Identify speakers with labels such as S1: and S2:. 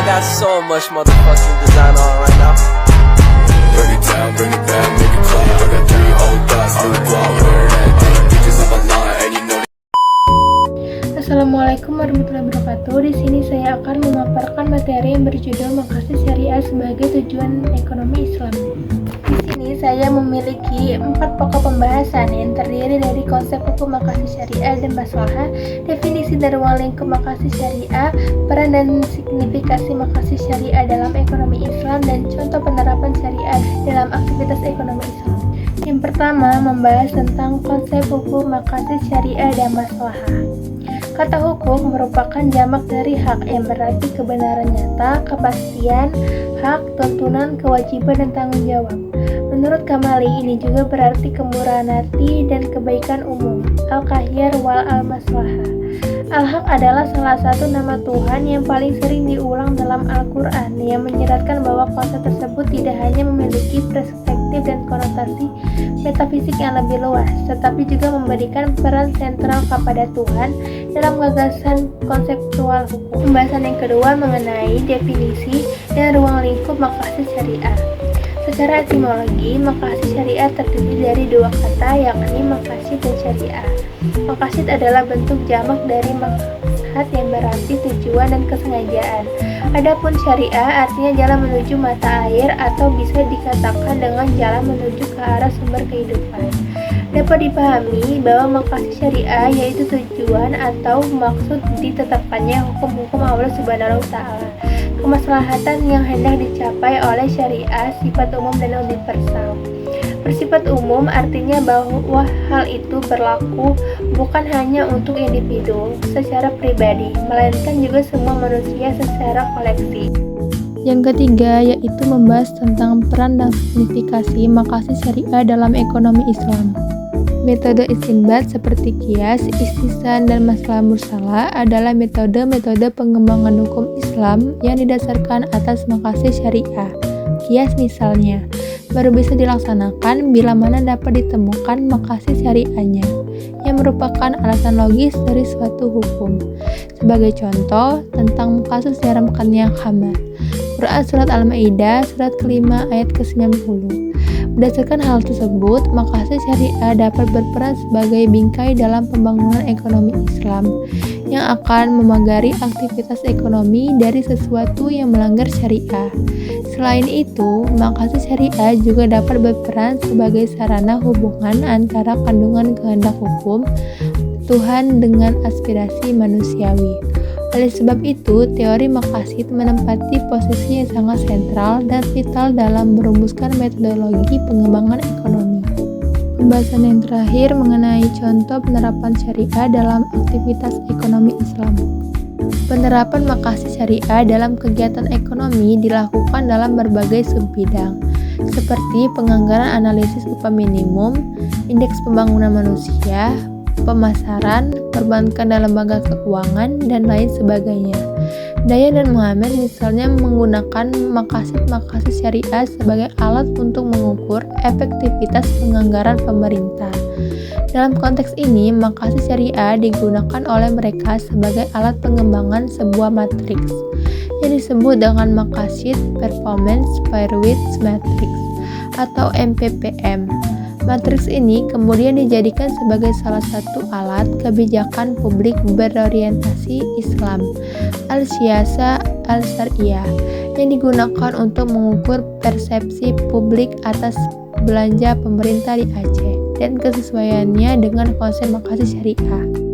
S1: got so much motherfucking design on right now.
S2: Bring it down, bring it back, make it clap. I got 3 old thoughts, new guap, where that thing, bitches on my line, and you know.
S3: Assalamualaikum warahmatullahi wabarakatuh. Di sini saya akan memaparkan materi yang berjudul Maqasid Syariah sebagai tujuan ekonomi Islam. Di sini saya memiliki 4 pokok pembahasan yang terdiri dari konsep hukum maqasid syariah dan maslahah, definisi dan ruang lingkup maqasid syariah, peran dan signifikasi maqasid syariah dalam ekonomi Islam, dan contoh penerapan syariah dalam aktivitas ekonomi Islam. Yang pertama, membahas tentang konsep hukum maqasid syariah dan maslahah. Kata hukum merupakan jamak dari hak yang berarti kebenaran nyata, kepastian, hak, tuntunan, kewajiban, dan tanggung jawab. Menurut Kamali, ini juga berarti kemurahan hati dan kebaikan umum. Al-Qahyar wal al-Maslahah. Al-Haq adalah salah satu nama Tuhan yang paling sering diulang dalam Al-Quran, yang menyeratkan bahwa konsep tersebut tidak hanya memiliki perspektif dan konotasi metafisik yang lebih luas, tetapi juga memberikan peran sentral kepada Tuhan dalam gagasan konseptual hukum. Pembahasan yang kedua mengenai definisi dan ruang lingkup maqasid syariah. Secara etimologi, maqasid syariah terdiri dari 2 kata, yakni maqasid dan syariah. Maqasid adalah bentuk jamak dari maqsad yang berarti tujuan dan kesengajaan. Adapun syariah artinya jalan menuju mata air, atau bisa dikatakan dengan jalan menuju ke arah sumber kehidupan. Dapat dipahami bahwa maqasid syariah yaitu tujuan atau maksud ditetapkannya hukum-hukum Allah Subhanahu wa Ta'ala. Kemaslahatan yang hendak dicapai oleh syariah sifat umum dan universal. Bersifat umum artinya bahwa hal itu berlaku bukan hanya untuk individu secara pribadi, melainkan juga semua manusia secara kolektif. Yang ketiga yaitu membahas tentang peran dan signifikasi maqasid syariah dalam ekonomi Islam. Metode istinbat seperti qiyas, istisna, dan masalah mursalah adalah metode-metode pengembangan hukum Islam yang didasarkan atas maqasid syariah. Qiyas misalnya baru bisa dilaksanakan bila mana dapat ditemukan maqasid syariahnya, yang merupakan alasan logis dari suatu hukum. Sebagai contoh tentang kasus diharamkannya khamar, Quran Surat Al-Ma'idah Surat kelima ayat ke-90. Berdasarkan hal tersebut, maqasid syariah dapat berperan sebagai bingkai dalam pembangunan ekonomi Islam yang akan memagari aktivitas ekonomi dari sesuatu yang melanggar syariah. Selain itu, maqasid syariah juga dapat berperan sebagai sarana hubungan antara kandungan kehendak hukum Tuhan dengan aspirasi manusiawi. Oleh sebab itu, teori maqasid menempati posisi yang sangat sentral dan vital dalam merumuskan metodologi pengembangan ekonomi. Pembahasan yang terakhir mengenai contoh penerapan syariah dalam aktivitas ekonomi Islam. Penerapan maqasid syariah dalam kegiatan ekonomi dilakukan dalam berbagai subbidang, seperti penganggaran analisis upah minimum, indeks pembangunan manusia, pemasaran, perbankan dan lembaga keuangan, dan lain sebagainya. Dayan dan Muhammad misalnya menggunakan maqasid syariah sebagai alat untuk mengukur efektivitas penganggaran pemerintah. Dalam konteks ini, maqasid syariah digunakan oleh mereka sebagai alat pengembangan sebuah matriks yang disebut dengan maqasid performance Peerwitz matrix atau MPPM. Matriks ini kemudian dijadikan sebagai salah satu alat kebijakan publik berorientasi Islam, al-siyasa al-syariah, yang digunakan untuk mengukur persepsi publik atas belanja pemerintah di Aceh dan kesesuaiannya dengan konsep maqasid syariah.